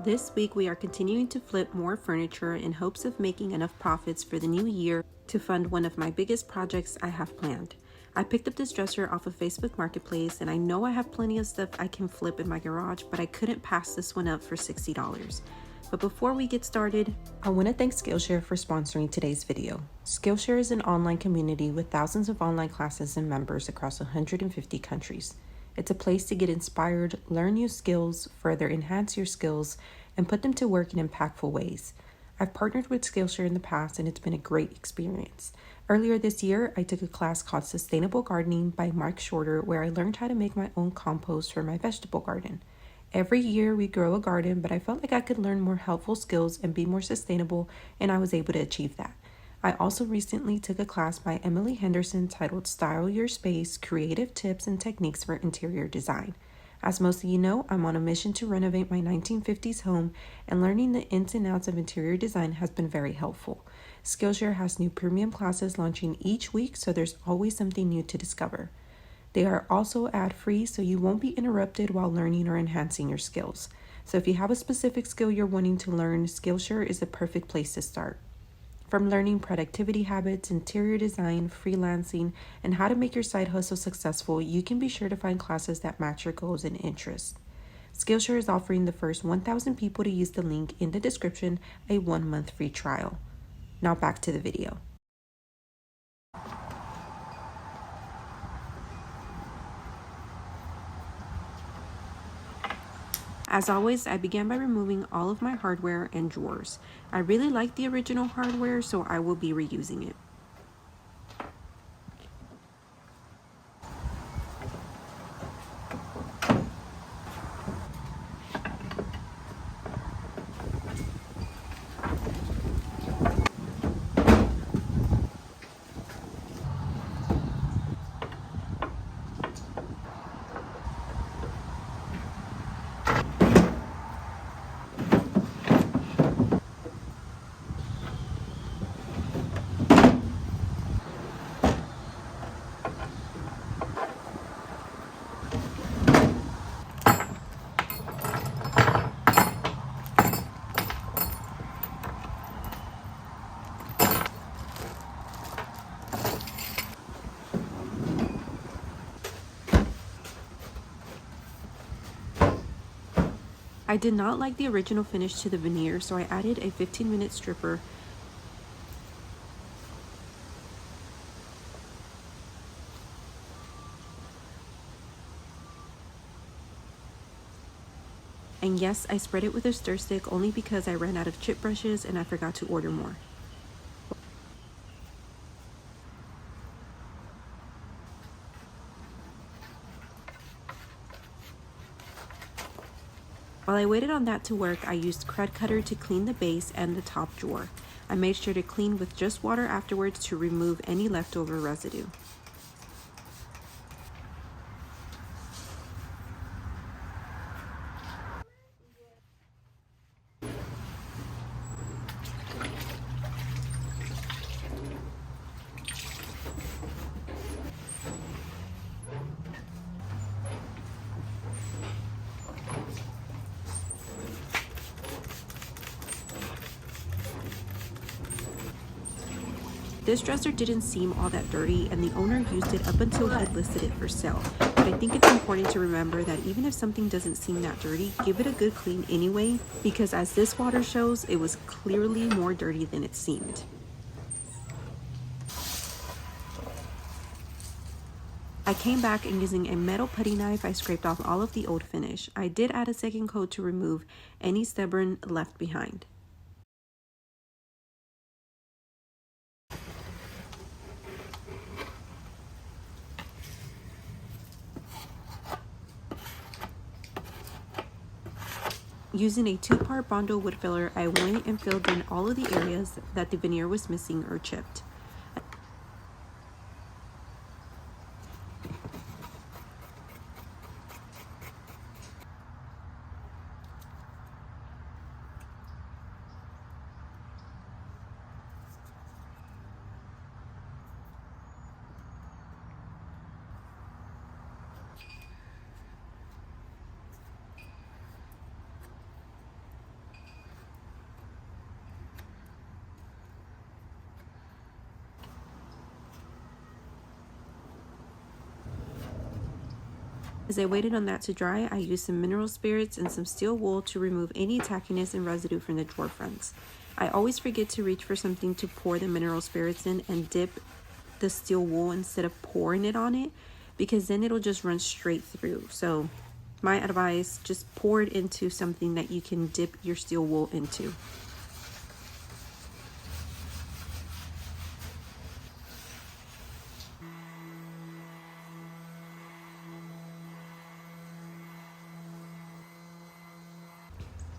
This week we are continuing to flip more furniture in hopes of making enough profits for the new year to fund one of my biggest projects I have planned. I picked up this dresser off of Facebook Marketplace, and I know I have plenty of stuff I can flip in my garage, but I couldn't pass this one up for $60. But before we get started, I want to thank Skillshare for sponsoring today's video. Skillshare is an online community with thousands of online classes and members across 150 countries. It's a place to get inspired, learn new skills, further enhance your skills, and put them to work in impactful ways. I've partnered with Skillshare in the past, and it's been a great experience. Earlier this year, I took a class called Sustainable Gardening by Mark Shorter, where I learned how to make my own compost for my vegetable garden. Every year we grow a garden, but I felt like I could learn more helpful skills and be more sustainable, and I was able to achieve that. I also recently took a class by Emily Henderson titled Style Your Space: Creative Tips and Techniques for Interior Design. As most of you know, I'm on a mission to renovate my 1950s home, and learning the ins and outs of interior design has been very helpful. Skillshare has new premium classes launching each week, so there's always something new to discover. They are also ad-free, so you won't be interrupted while learning or enhancing your skills. So if you have a specific skill you're wanting to learn, Skillshare is the perfect place to start. From learning productivity habits, interior design, freelancing, and how to make your side hustle successful, you can be sure to find classes that match your goals and interests. Skillshare is offering the first 1,000 people to use the link in the description a 1-month free trial. Now back to the video. As always, I began by removing all of my hardware and drawers. I really like the original hardware, so I will be reusing it. I did not like the original finish to the veneer, so I added a 15-minute stripper. And yes, I spread it with a stir stick only because I ran out of chip brushes and I forgot to order more. While I waited on that to work, I used Crud Cutter to clean the base and the top drawer. I made sure to clean with just water afterwards to remove any leftover residue. This dresser didn't seem all that dirty, and the owner used it up until he listed it for sale. But I think it's important to remember that even if something doesn't seem that dirty, give it a good clean anyway, because as this water shows, it was clearly more dirty than it seemed. I came back and using a metal putty knife, I scraped off all of the old finish. I did add a second coat to remove any stubborn left behind. Using a 2-part Bondo wood filler, I went and filled in all of the areas that the veneer was missing or chipped. As I waited on that to dry, I used some mineral spirits and some steel wool to remove any tackiness and residue from the drawer fronts. I always forget to reach for something to pour the mineral spirits in and dip the steel wool instead of pouring it on it, because then it'll just run straight through. So my advice, just pour it into something that you can dip your steel wool into.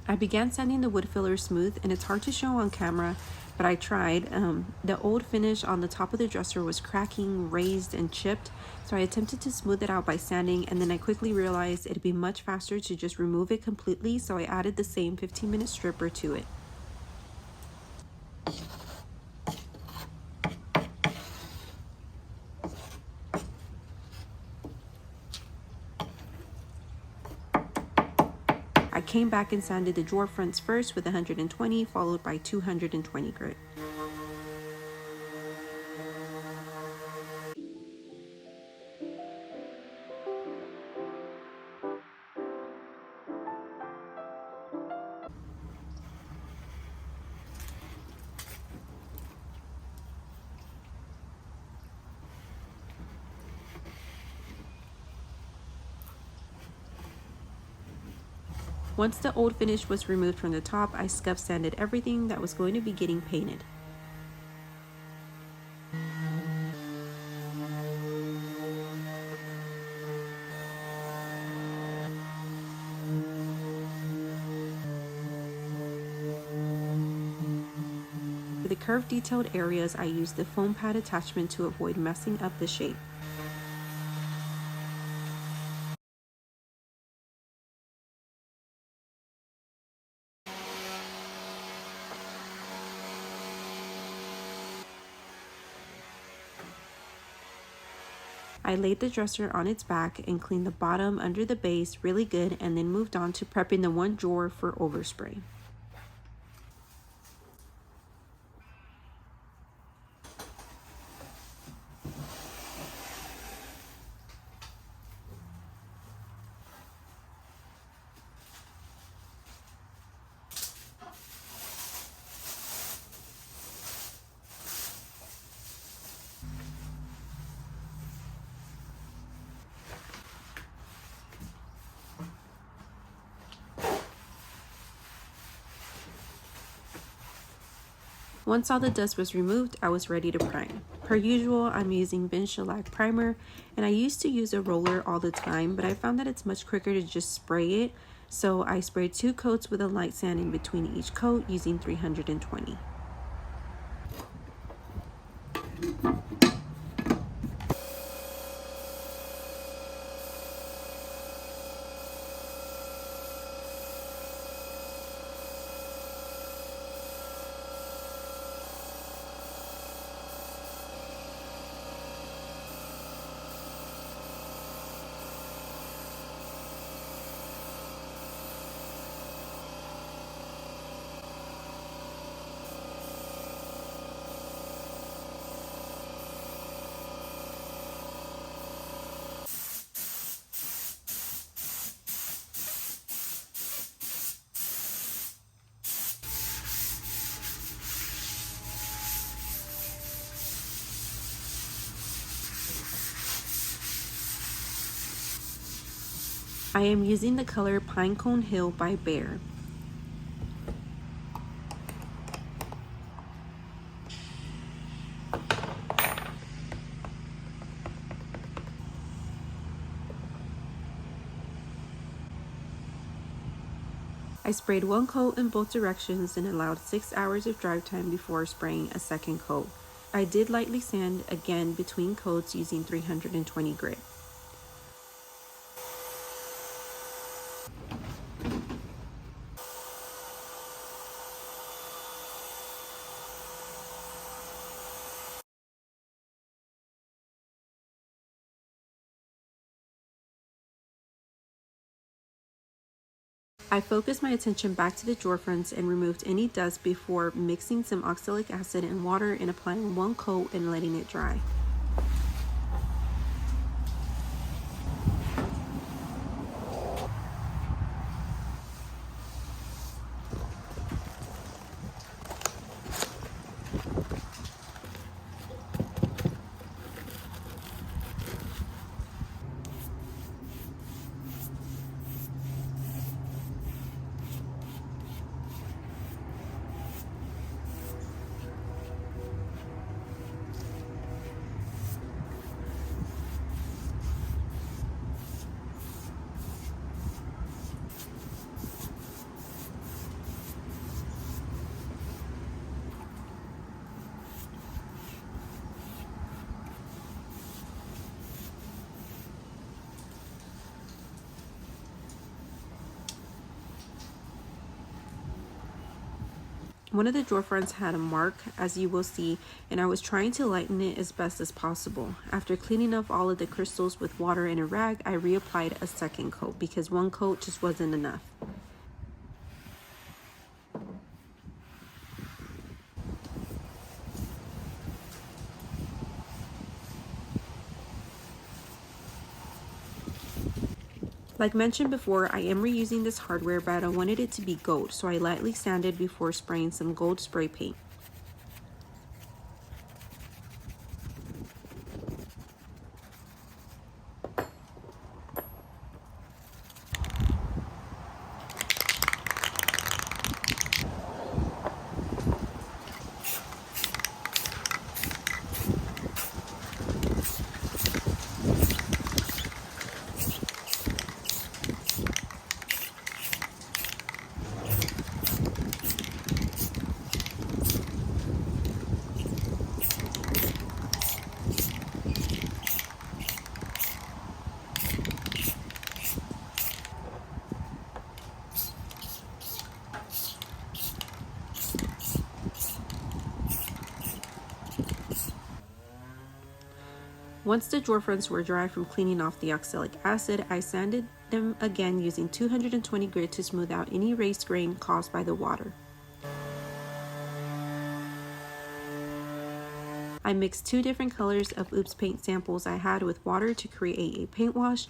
I began sanding the wood filler smooth, and it's hard to show on camera, but I tried. The old finish on the top of the dresser was cracking, raised, and chipped, so I attempted to smooth it out by sanding, and then I quickly realized it'd be much faster to just remove it completely, so I added the same 15-minute stripper to it. I came back and sanded the drawer fronts first with 120, followed by 220 grit. Once the old finish was removed from the top, I scuff sanded everything that was going to be getting painted. For the curved detailed areas, I used the foam pad attachment to avoid messing up the shape. I laid the dresser on its back and cleaned the bottom under the base really good, and then moved on to prepping the one drawer for overspray. Once all the dust was removed, I was ready to prime. Per usual, I'm using Ben Shellac primer, and I used to use a roller all the time, but I found that it's much quicker to just spray it, so I sprayed 2 coats with a light sand in between each coat using 320. I am using the color Pinecone Hill by Bear. I sprayed 1 coat in both directions and allowed 6 hours of dry time before spraying a second coat. I did lightly sand again between coats using 320 grit. I focused my attention back to the drawer fronts and removed any dust before mixing some oxalic acid and water and applying 1 coat and letting it dry. One of the drawer fronts had a mark, as you will see, and I was trying to lighten it as best as possible. After cleaning off all of the crystals with water and a rag, I reapplied a second coat because one coat just wasn't enough. Like mentioned before, I am reusing this hardware, but I wanted it to be gold, so I lightly sanded before spraying some gold spray paint. Once the drawer fronts were dry from cleaning off the oxalic acid, I sanded them again using 220 grit to smooth out any raised grain caused by the water. I mixed 2 different colors of Oops paint samples I had with water to create a paint wash.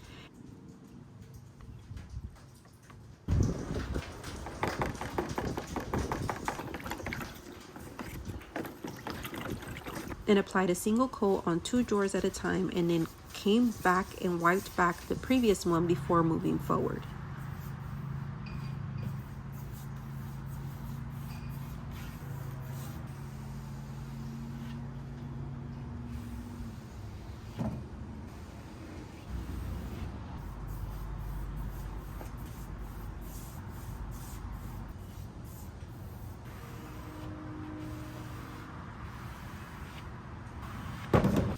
And applied a single coat on 2 drawers at a time, and then came back and wiped back the previous one before moving forward.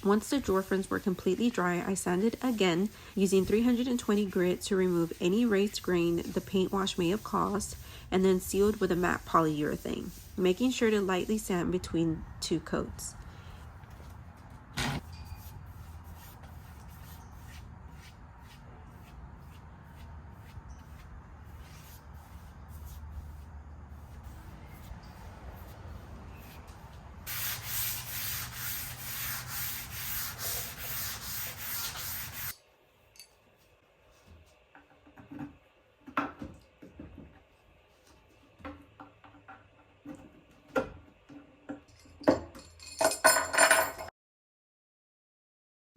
Once the drawer fronts were completely dry, I sanded again using 320 grit to remove any raised grain the paint wash may have caused, and then sealed with a matte polyurethane, making sure to lightly sand between 2 coats.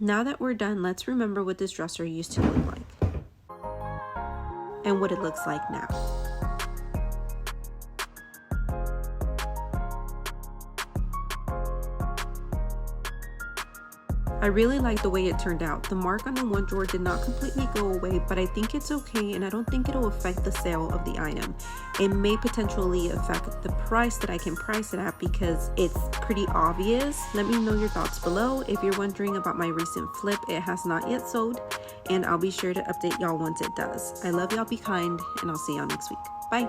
Now that we're done, let's remember what this dresser used to look like and what it looks like now. I really like the way it turned out. The mark on the one drawer did not completely go away, but I think it's okay, and I don't think it'll affect the sale of the item. It may potentially affect the price that I can price it at because it's pretty obvious. Let me know your thoughts below. If you're wondering about my recent flip, it has not yet sold, and I'll be sure to update y'all once it does. I love y'all, be kind, and I'll see y'all next week. Bye.